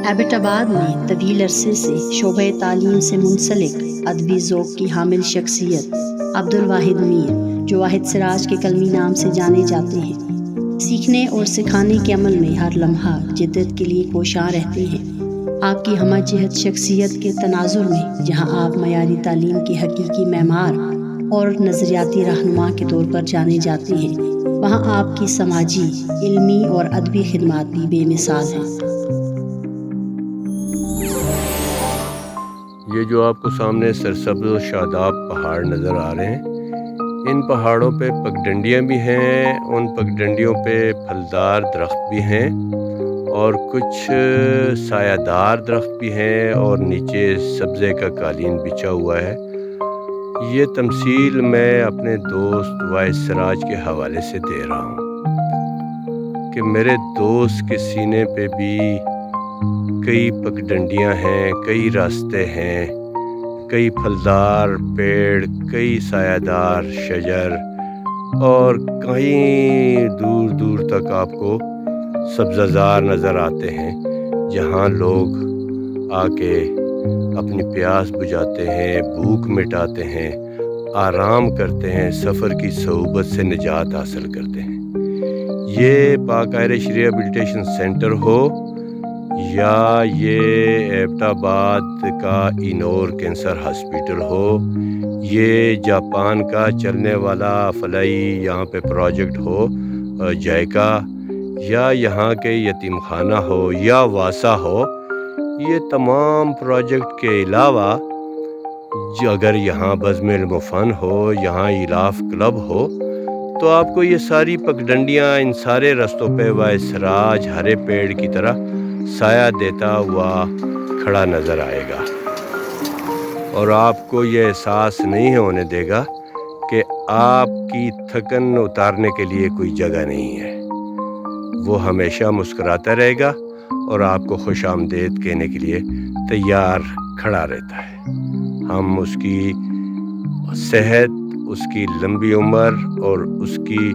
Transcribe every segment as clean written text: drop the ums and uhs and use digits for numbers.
Abbott آباد میں طویل عرصے سے شعبۂ تعلیم سے منسلک ادبی ذوق کی حامل شخصیت عبدالواحد میر، جو واحد سراج کے کلمی نام سے جانے جاتے ہیں، سیکھنے اور سکھانے کے عمل میں ہر لمحہ جدت کے لیے کوشاں رہتے ہیں۔ آپ کی ہمہ جہت شخصیت کے تناظر میں جہاں آپ معیاری تعلیم کے حقیقی معمار اور نظریاتی رہنما کے طور پر جانے جاتے ہیں، وہاں آپ کی سماجی، علمی اور ادبی خدمات بھی بے مثال ہیں۔ یہ جو آپ کو سامنے سرسبز و شاداب پہاڑ نظر آ رہے ہیں، ان پہاڑوں پہ پگڈنڈیاں بھی ہیں، ان پگڈنڈیوں پہ پھلدار درخت بھی ہیں اور کچھ سایہ دار درخت بھی ہیں اور نیچے سبزے کا قالین بچھا ہوا ہے۔ یہ تمثیل میں اپنے دوست واحد سراج کے حوالے سے دے رہا ہوں کہ میرے دوست کے سینے پہ بھی کئی پگڈنڈیاں ہیں، کئی راستے ہیں، کئی پھلدار پیڑ، کئی سایہ دار شجر اور کہیں دور دور تک آپ کو سبزہ زار نظر آتے ہیں، جہاں لوگ آ کے اپنی پیاس بجھاتے ہیں، بھوک مٹاتے ہیں، آرام کرتے ہیں، سفر کی صعوبت سے نجات حاصل کرتے ہیں۔ یہ پاک آئرش ریہیبلیٹیشن سینٹر ہو یا یہ ایبٹ آباد کا اینور کینسر ہاسپیٹل ہو، یہ جاپان کا چلنے والا فلائی یہاں پہ پروجیکٹ ہو جائکا، یا یہاں کے یتیم خانہ ہو یا واسا ہو، یہ تمام پروجیکٹ کے علاوہ اگر یہاں بزم علم و فن ہو، یہاں ایلاف کلب ہو، تو آپ کو یہ ساری پگڈنڈیاں ان سارے رستوں پہ واحد سراج ہرے پیڑ کی طرح سایہ دیتا ہوا کھڑا نظر آئے گا، اور آپ کو یہ احساس نہیں ہونے دے گا کہ آپ کی تھکن اتارنے کے لیے کوئی جگہ نہیں ہے۔ وہ ہمیشہ مسکراتا رہے گا اور آپ کو خوش آمدید کہنے کے لیے تیار کھڑا رہتا ہے۔ ہم اس کی صحت، اس کی لمبی عمر اور اس کی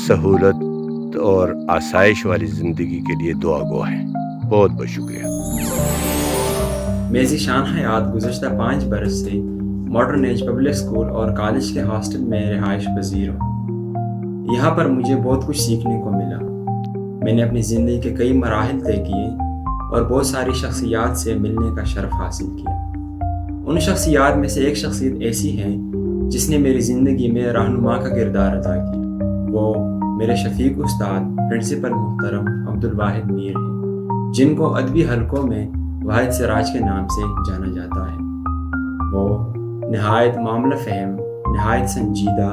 سہولت اور آسائش والی زندگی کے لیے دعا گو ہیں۔ بہت بہت شکریہ۔ میں ذیشان حیات گزشتہ 5 برس سے ماڈرن ایج پبلک اسکول اور کالج کے ہاسٹل میں رہائش پذیر ہوں۔ یہاں پر مجھے بہت کچھ سیکھنے کو ملا۔ میں نے اپنی زندگی کے کئی مراحل طے کیے اور بہت ساری شخصیات سے ملنے کا شرف حاصل کیا۔ ان شخصیات میں سے ایک شخصیت ایسی ہے جس نے میری زندگی میں رہنما کا کردار ادا کیا۔ وہ میرے شفیق استاد پرنسپل محترم عبدالواحد میر ہیں، جن کو ادبی حلقوں میں واحد سراج کے نام سے جانا جاتا ہے۔ وہ نہایت معاملہ فہم، نہایت سنجیدہ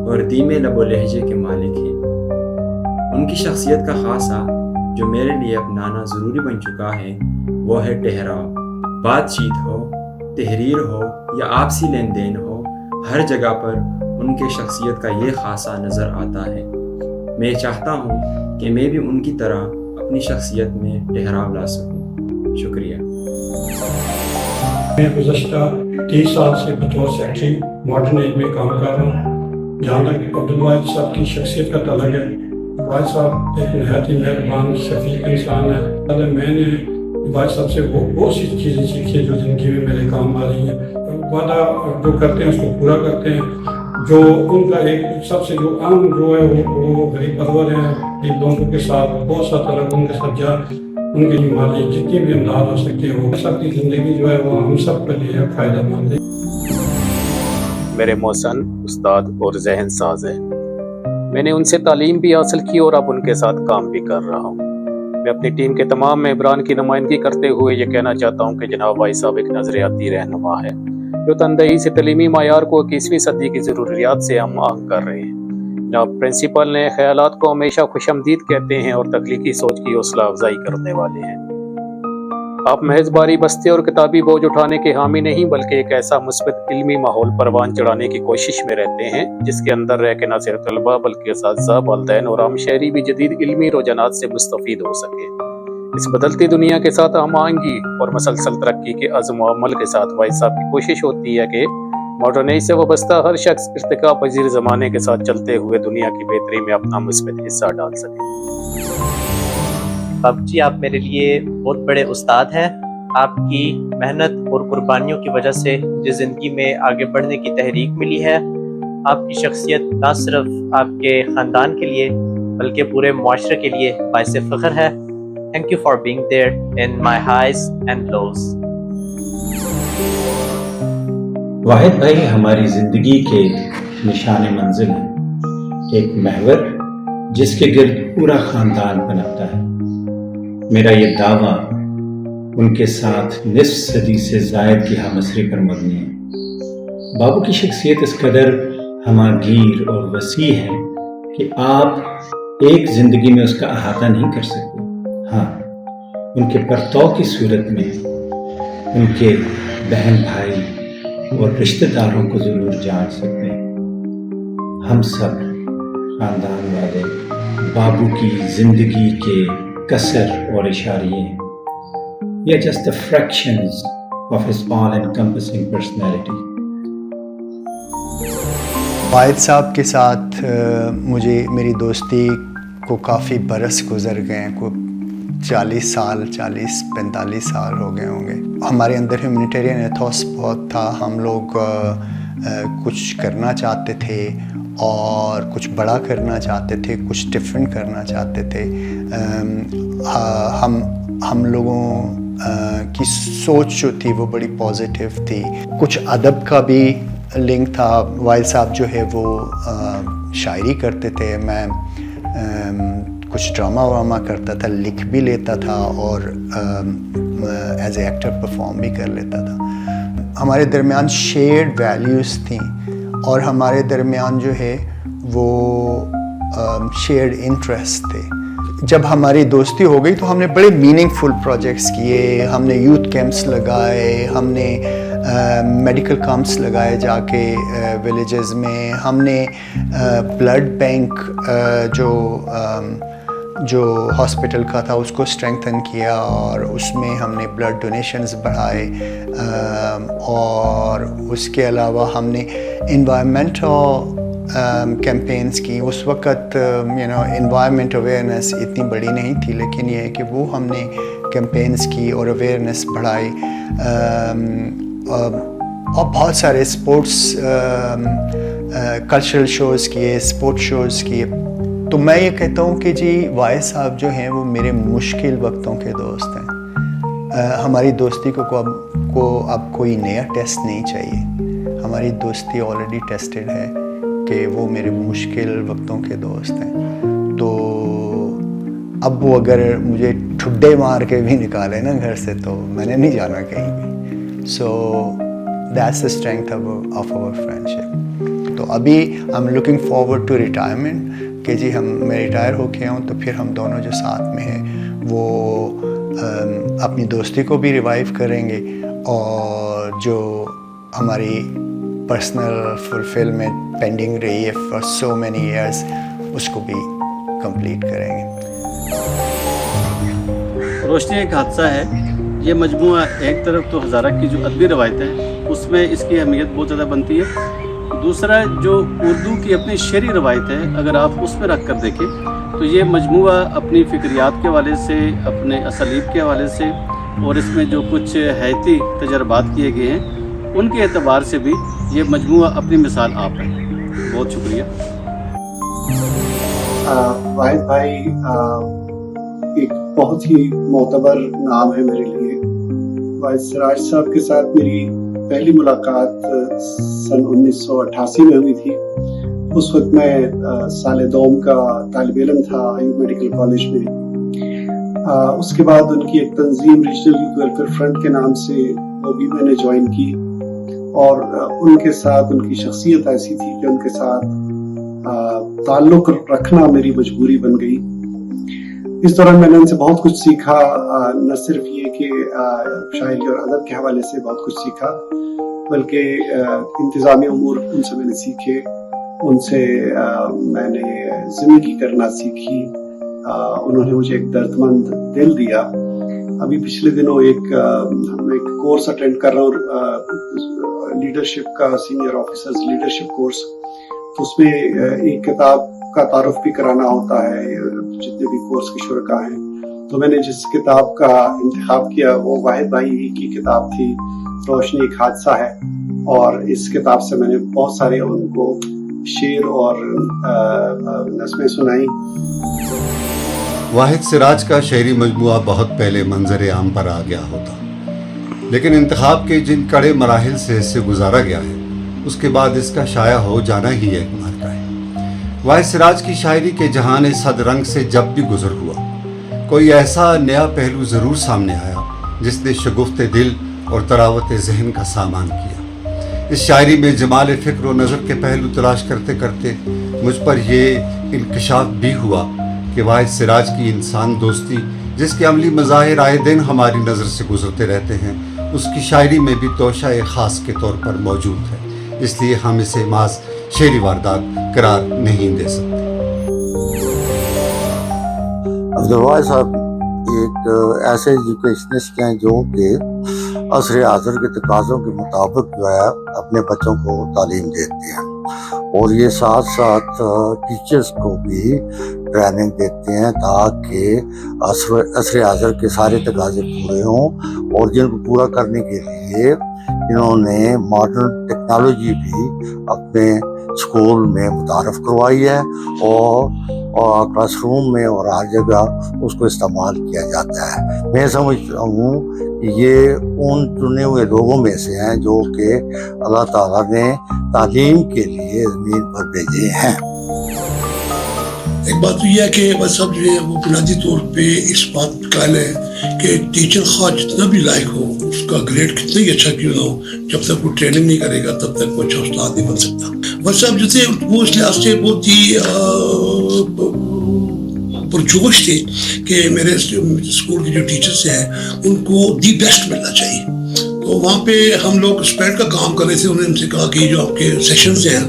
اور دھیمے لب و لہجے کے مالک ہیں۔ ان کی شخصیت کا خاصہ جو میرے لیے اپنانا ضروری بن چکا ہے وہ ہے ٹھہراؤ۔ بات چیت ہو، تحریر ہو یا آپسی لین دین ہو، ہر جگہ پر ان کے شخصیت کا یہ خاصہ نظر آتا ہے۔ میں چاہتا ہوں کہ میں بھی ان کی طرح اپنی شخصیت میں ٹھہراؤ لا سکوں۔ شکریہ۔ میں گزشتہ 30 سال سے بطور سیکٹری ماڈرن ایج میں کام کر رہا ہوں۔ جہاں تک عبدالواحد صاحب کی شخصیت کا تعلق ہے، واحد صاحب ایک نہایت ہی مہربان شفیق انسان ہے۔ میں نے واحد صاحب سے بہت سی چیزیں سیکھی جو زندگی میں میرے کام آ رہی ہیں۔ وعدہ جو کرتے ہیں اس کو پورا کرتے ہیں۔ جو ان کا ایک سب سے جو عام جو ہے وہ غریب پرور ہیں، ان لوگوں کے ساتھ بہت سا تعلق ان کے ساتھ جا، ان کے لیے مالی جتنی بھی امداد ہو سکتی ہے وہ سب کی زندگی جو ہے وہ ہم سب کے لیے فائدہ مند ہے۔ میرے محسن استاد اور ذہن ساز ہیں۔ میں نے ان سے تعلیم بھی حاصل کی اور اب ان کے ساتھ کام بھی کر رہا ہوں۔ میں اپنی ٹیم کے تمام ممبران کی نمائندگی کرتے ہوئے یہ کہنا چاہتا ہوں کہ جناب واحد صاحب ایک نظریاتی رہنما ہے جو تندہی سے تعلیمی معیار کو 21ویں صدی کی ضروریات سے ہم آہنگ کر رہے ہیں۔ جناب پرنسپل نے خیالات کو ہمیشہ خوش آمدید کہتے ہیں اور تخلیقی سوچ کی حوصلہ افزائی کرنے والے ہیں۔ آپ محض باری بستے اور کتابی بوجھ اٹھانے کے حامی نہیں بلکہ ایک ایسا مثبت علمی ماحول پروان چڑھانے کی کوشش میں رہتے ہیں جس کے اندر رہ کے نہ صرف طلباء بلکہ اساتذہ، والدین اور عام شہری بھی جدید علمی رجحانات سے مستفید ہو سکے۔ اس بدلتی دنیا کے ساتھ ہم آہنگی اور مسلسل ترقی کے عزم و عمل کے ساتھ واحد صاحب کی کوشش ہوتی ہے کہ ماڈرن ایج سے وابستہ ہر شخص ارتقاء پذیر زمانے کے ساتھ چلتے ہوئے دنیا کی بہتری میں اپنا مثبت حصہ ڈال سکے۔ बाबू जी, आप मेरे लिए बहुत बड़े उस्ताद हैं। आपकी मेहनत और कुर्बानियों की वजह से मुझे ज़िंदगी में आगे बढ़ने की तहरीक मिली है। आपकी शख्सियत ना सिर्फ आपके ख़ानदान के लिए बल्कि पूरे मुआशरे के लिए बाइस फ़ख्र है। Thank you for being there in my highs and lows. Wahid भाई हमारी ज़िंदगी के निशान मंजिल हैं, एक महवर जिसके गिर्द पूरा ख़ानदान पनपता है। मेरा ये दावा उनके साथ निस्फ सदी से ज़ायद की हमअसरी पर मबनी है। बाबू की शख्सियत इस कदर हमागीर और वसी है कि आप एक ज़िंदगी में उसका अहाता नहीं कर सकते। हाँ, उनके परतौ की सूरत में उनके बहन भाई और रिश्तेदारों को ज़रूर जान सकते हैं। हम सब ख़ानदान वाले बाबू की ज़िंदगी के कसर और इशारे हैं। We are just the fractions of his all-encompassing personality. वाहिद साहब के साथ मुझे मेरी दोस्ती को काफ़ी बरस गुज़र गए हैं, को 40 साल 40-45 साल हो गए होंगे। हमारे अंदर ह्यूमैनिटेरियन एथोस बहुत था। हम लोग कुछ करना चाहते थे और कुछ बड़ा करना चाहते थे, कुछ डिफरेंट करना चाहते थे। हम लोगों की सोच जो थी वो बड़ी पॉजिटिव थी। कुछ अदब का भी लिंक था। वाहिद साहब जो है वो शायरी करते थे, मैं कुछ ड्रामा वामा करता था, लिख भी लेता था और एज ए एक्टर परफॉर्म भी कर लेता था। हमारे दरमियान शेयर्ड वैल्यूज़ थी और हमारे दरमियान जो है वो शेयर्ड इंटरेस्ट थे। जब हमारी दोस्ती हो गई तो हमने बड़े मीनिंगफुल प्रोजेक्ट्स किए। हमने यूथ कैंप्स लगाए, हमने मेडिकल कैंप्स लगाए जाके विलेजेस में। हमने ब्लड बैंक जो हॉस्पिटल का था उसको स्ट्रेंथन किया और उसमें हमने ब्लड डोनेशंस बढ़ाए। और उसके अलावा हमने इन्वायरमेंटल कैंपेन्स की। उस वक़्त इन्वायरमेंट अवेयरनेस इतनी बड़ी नहीं थी, लेकिन ये है कि वो हमने कैंपेन्स की और अवेयरनेस बढ़ाई। और बहुत सारे स्पोर्ट्स कल्चरल शोज़ किए, स्पोर्ट्स शोज़ किए। तो मैं ये कहता हूँ कि जी वाहिद साहब जो हैं वो मेरे मुश्किल वक्तों के दोस्त हैं। हमारी दोस्ती को अब कोई नया टेस्ट नहीं चाहिए। हमारी दोस्ती ऑलरेडी टेस्टेड है कि वो मेरे मुश्किल वक्तों के दोस्त हैं। तो अब वो अगर मुझे ठुड्डे मार के भी निकाले ना घर से तो मैंने नहीं जाना कहीं भी। So that's the strength of our friendship. तो अभी I am looking forward to retirement कि जी मैं रिटायर होके आऊँ तो फिर हम दोनों जो साथ में हैं वो अपनी दोस्ती को भी रिवाइव करेंगे और जो हमारी पर्सनल फुलफिलमेंट पेंडिंग रही है फॉर सो मैनी इयर्स उसको भी कंप्लीट करेंगे। रोशनी एक हादसा है। ये मजमूआ एक तरफ तो हज़ारा की जो अदबी रवायत है उसमें इसकी अहमियत बहुत ज़्यादा बनती है। दूसरा जो उर्दू की अपनी शेरी रवायत है, अगर आप उसमें रख कर देखें तो ये मजमूआ अपनी फ़िक्रियात के हवाले से, अपने असलीब के हवाले से और इसमें जो कुछ हयाती तजर्बात किए गए हैं उनके एतबार से भी ये मजमूआ अपनी मिसाल आप है। बहुत शुक्रिया। वाहिद भाई एक बहुत ही मोतबर नाम है मेरे लिए। वाहिद सिराज साहब के साथ मेरी पहली मुलाकात सन 1988 में हुई थी। उस वक्त मैं साल दोम का तालिब इल्म था अयूब मेडिकल कॉलेज में। उसके बाद उनकी एक तंजीम रीजनल यूथ वेलफेयर फ्रंट के नाम से वो भी मैंने ज्वाइन की और उनके साथ उनकी शख्सियत ऐसी थी कि उनके साथ ताल्लुक़ रखना मेरी मजबूरी बन गई। इस दौरान मैंने उनसे बहुत कुछ सीखा, न सिर्फ ये कि शायरी और अदब के हवाले से बहुत कुछ सीखा बल्कि इंतज़ामी उमूर उनसे मैंने सीखे। उनसे मैंने ज़िंदगी करना सीखी। उन्होंने मुझे एक दर्दमंद दिल दिया। अभी पिछले दिनों मैं एक कोर्स अटेंड कर रहा हूँ लीडरशिप का, सीनियर ऑफिसर्स लीडरशिप कोर्स। तो उसमें एक किताब का तारुफ भी कराना होता है जितने भी कोर्स के शुरका हैं। तो मैंने जिस किताब का इंतखाब किया वो वाहिद भाई की किताब थी, रोशनी एक हादसा है, और इस किताब से मैंने बहुत सारे उनको शेर और नज़में सुनाई। वाहिद सिराज का शेरी मजमुआ बहुत पहले मंजर आम पर आ गया होता, लेकिन इंतखाब के जिन कड़े मराहिल से इससे गुजारा गया है, उसके बाद इसका शाया हो जाना ही एक मार्का है। वाहिद सिराज की शायरी के जहान सद रंग से जब भी गुजर हुआ, कोई ऐसा नया पहलू ज़रूर सामने आया जिसने शगुफ्त दिल और तरावत जहन का सामान किया। इस शायरी में जमाल फ़िक्र व नज़र के पहलू तलाश करते करते मुझ पर यह इंकशाफ भी हुआ कि वाहिद सिराज की इंसान दोस्ती, जिसके अमली मज़ाहिर आए दिन हमारी नज़र से गुजरते रहते हैं, उसकी शायरी में भी तोशा ख़ास के तौर पर मौजूद है। इसलिए हम इसे मास शेरी वारदात करार नहीं दे सकते। अब्दुल वाहिद साहब एक ऐसे एजुकेशनिस्ट हैं जो कि असर हाज़िर के तकाज़ों के मुताबिक जो है अपने बच्चों को तालीम देते हैं, और ये साथ साथ टीचर्स को भी ट्रेनिंग देते हैं ताकि असर हाज़िर के सारे तकाज़े पूरे हों, और जिनको पूरा करने के लिए इन्होंने मॉडर्न टेक्नोलॉजी भी अपने स्कूल में मुतारफ़ करवाई है, और क्लासरूम में और हर जगह उसको इस्तेमाल किया जाता है। मैं समझता हूँ कि ये उन चुने हुए लोगों में से हैं जो कि अल्लाह ताला ने तालीम के लिए ज़मीन पर भेजे हैं। एक बात तो यह है कि बस सब जो है वो बुनियादी तौर पे इस बात का है कि टीचर खा जितना भी लायक हो, उसका ग्रेड कितना ही अच्छा क्यों ना हो, जब तक वो ट्रेनिंग नहीं करेगा तब तक वो अच्छा उस्ताद नहीं बन सकता। बस सब जो थे वो इस लिहाज से बहुत ही पुरजोश थे कि मेरे स्कूल के जो टीचर्स हैं उनको दी बेस्ट मिलना चाहिए। तो वहाँ पे हम लोग स्प्रेड का काम कर रहे थे। उन्होंने हमसे कहा कि जो आपके सेशंस हैं,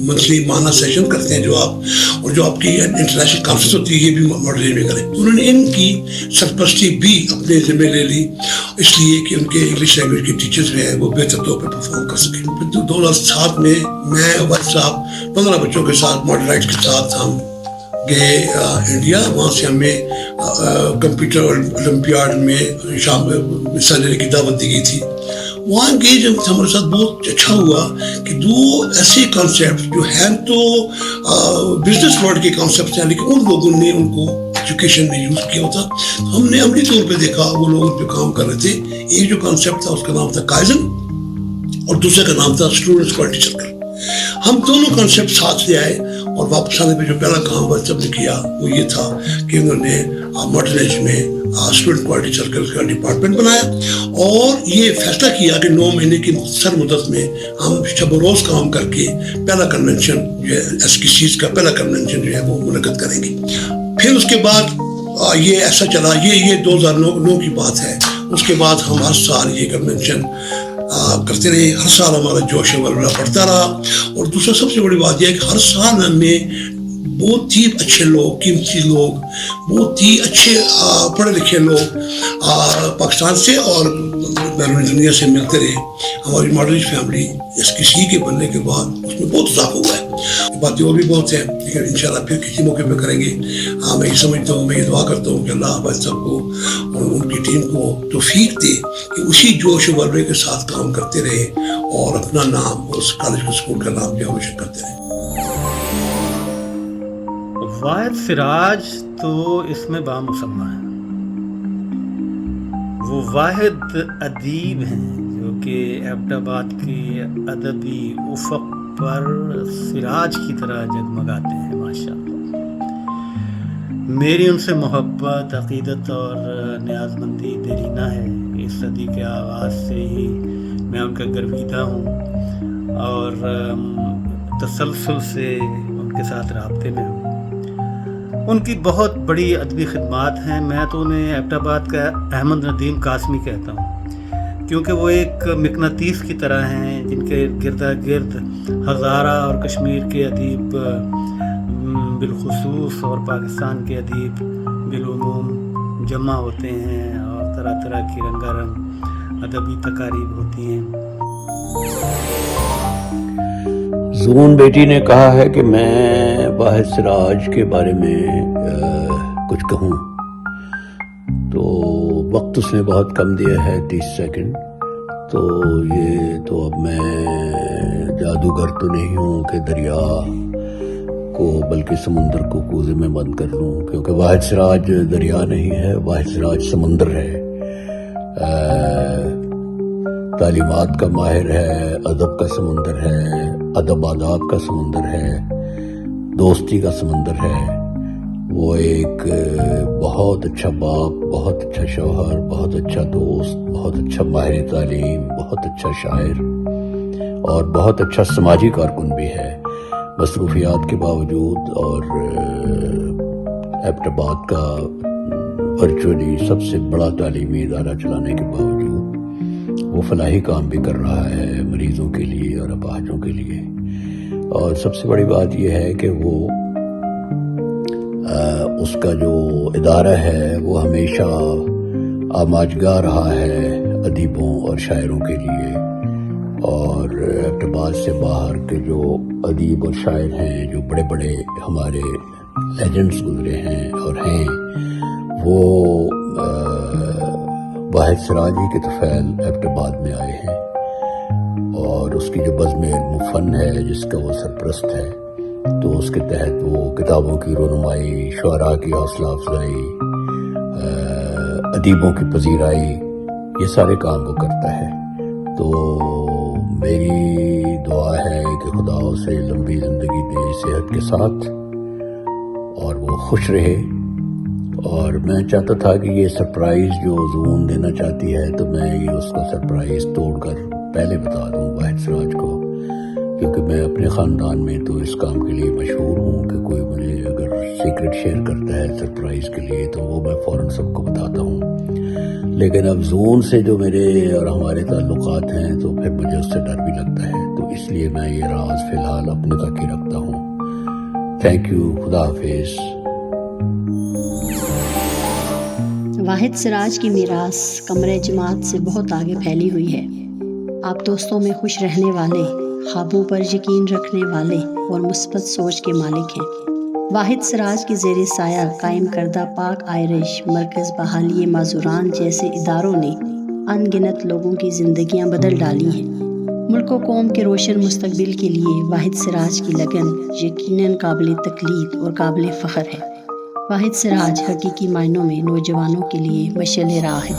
मंथली माना सेशन करते हैं जो आप, और जो आपकी इंटरनेशनल कॉन्फ्रेंस होती है ये भी मॉडरेट में करें। तो उन्होंने इनकी सरपरस्ती भी अपने ज़िम्मे ले ली, इसलिए कि उनके इंग्लिश लैंग्वेज के टीचर्स जो हैं वो बेहतर तौर पर परफॉर्म कर सकें। फिर 2007 में मैं वाहिद साहब 15 बच्चों के साथ मॉडल राइट्स के साथ हम गए इंडिया। वहाँ से हमें कंप्यूटर ओलंपियाड में हिस्सा लेने की दावत दी गई थी। वहाँ गए जब हमारे साथ बहुत अच्छा हुआ कि दो ऐसे कॉन्सेप्ट जो हैं तो बिजनेस वर्ल्ड के कॉन्सेप्ट हैं, लेकिन उन लोगों ने उनको एजुकेशन में यूज़ किया था। तो हमने अमली तौर पे देखा वो लोग उन पर काम कर रहे थे। एक जो कॉन्सेप्ट था उसका नाम था काइजन, और दूसरे का नाम था स्टूडेंट्स क्वालिटी सर्कल। हम दोनों कॉन्सेप्ट साथ ले आए, और वापस आने पे जो पहला काम सब ने किया वो ये था कि उन्होंने मॉडर्न एज में स्टूडेंट क्वालिटी सर्कल का डिपार्टमेंट बनाया, और ये फैसला किया कि 9 महीने की मुख्तसर मुद्दत में हम शब रोज़ काम करके पहला कन्वेंशन जो है SKCs का पहला कन्वेंशन जो है वो मुनक़्क़द करेंगे। फिर उसके बाद ये ऐसा चला, ये 2009 की बात है। उसके बाद हम हर साल ये कन्वेंशन करते रहे। हर साल हमारा जोश वल्ला बढ़ता रहा, और दूसरा सबसे बड़ी बात यह है कि हर साल हमें बहुत ही अच्छे लोग, कीमती लोग, बहुत ही अच्छे पढ़े लिखे लोग पाकिस्तान से और बैरून दुनिया से मिलते रहे। हमारी मॉडल फैमिली SKC के बनने के बाद उसमें बहुत इजाफा हुआ है। बातें और भी बहुत हैं, लेकिन इंशाल्लाह फिर किसी मौके पे करेंगे। मैं ये समझता हूँ, मैं ये दुआ करता हूँ कि अल्लाह वाहिद साहब को और उनकी टीम को तौफीक दे कि उसी जोश वल्वे के साथ काम करते रहे और अपना नाम उस कॉलेज के स्कूल का नाम भी हमेशा करते रहे। वाहिद सिराज तो इसमें बामुसम्मा है। वो वाहिद अदीब हैं जो कि एबटाबाद के अदबी उफ़क़ पर सिराज की तरह जगमगाते हैं माशाअल्लाह। मेरी उनसे मोहब्बत, अक़ीदत और न्याज़मंदी देरीना है। इस सदी के आगाज़ से ही मैं उनका गर्विदा हूँ और तसलसल से उनके साथ राब्ते में हूँ। उनकी बहुत बड़ी अदबी खिदमात हैं। मैं तो उन्हें एबटाबाद का अहमद नदीम कासमी कहता हूँ, क्योंकि वो एक मिकनातीस की तरह हैं जिनके गिरदा गिर्द हज़ारा और कश्मीर के अदीब बिलखुसूस और पाकिस्तान के अदीब बिलुमूम जमा होते हैं और तरह तरह की रंगारंग अदबी तकारीब होती हैं। ज़ून बेटी ने कहा है कि मैं वाहिद सिराज के बारे में कुछ कहूँ। تو وقت اس نے بہت کم دیا ہے 30 سیکنڈ. تو یہ تو اب میں جادوگر تو نہیں ہوں کہ دریا کو بلکہ سمندر کو کوزے میں بند کر لوں، کیونکہ واحد سراج دریا نہیں ہے، واحد سراج سمندر ہے. تعلیمات کا ماہر ہے، ادب کا سمندر ہے، ادب آداب کا سمندر ہے، دوستی کا سمندر ہے. وہ ایک بہت اچھا باپ، بہت اچھا شوہر، بہت اچھا دوست، بہت اچھا ماہر تعلیم، بہت اچھا شاعر اور بہت اچھا سماجی کارکن بھی ہے. مصروفیات کے باوجود اور ایبٹ آباد کا ورچولی سب سے بڑا تعلیمی ادارہ چلانے کے باوجود وہ فلاحی کام بھی کر رہا ہے مریضوں کے لیے اور اپاہجوں کے لیے. اور سب سے بڑی بات یہ ہے کہ وہ اس کا جو ادارہ ہے وہ ہمیشہ آماجگاہ رہا ہے ادیبوں اور شاعروں کے لیے. اور ایبٹ آباد سے باہر کے جو ادیب اور شاعر ہیں، جو بڑے بڑے ہمارے لیجنڈز گزرے ہیں اور ہیں، وہ واحد سراج ہی کے طفیل ایبٹ آباد میں آئے ہیں. اور اس کی جو بزم علم و فن ہے جس کا وہ سرپرست ہے، تو اس کے تحت وہ کتابوں کی رونمائی، شعراء کی حوصلہ افزائی، ادیبوں کی پذیرائی، یہ سارے کام وہ کرتا ہے. تو میری دعا ہے کہ خدا اسے لمبی زندگی دے صحت کے ساتھ اور وہ خوش رہے. اور میں چاہتا تھا کہ یہ سرپرائز جو زون دینا چاہتی ہے تو میں یہ اس کا سرپرائز توڑ کر پہلے بتا دوں واحد سراج کو، کیونکہ میں اپنے خاندان میں تو اس کام کے لیے مشہور ہوں کہ کوئی مجھے اگر سیکرٹ شیئر کرتا ہے سرپرائز کے لیے تو وہ میں فوراً سب کو بتاتا ہوں. لیکن اب زون سے جو میرے اور ہمارے تعلقات ہیں تو پھر مجھے اس سے ڈر بھی لگتا ہے، تو اس لیے میں یہ راز فی الحال اپنے تک ہی رکھتا ہوں. Thank you. خدا حافظ. واحد سراج کی میراث قمر جماعت سے بہت آگے پھیلی ہوئی ہے. آپ دوستوں میں خوش رہنے والے، خوابوں پر یقین رکھنے والے اور مثبت سوچ کے مالک ہیں. واحد سراج کے زیر سایہ قائم کردہ پاک آئرش مرکز بحالی معذوران جیسے اداروں نے ان گنت لوگوں کی زندگیاں بدل ڈالی ہیں. ملک و قوم کے روشن مستقبل کے لیے واحد سراج کی لگن یقیناً قابل تقلید اور قابل فخر ہے. واحد سراج حقیقی معنوں میں نوجوانوں کے لیے مشعل راہ ہے.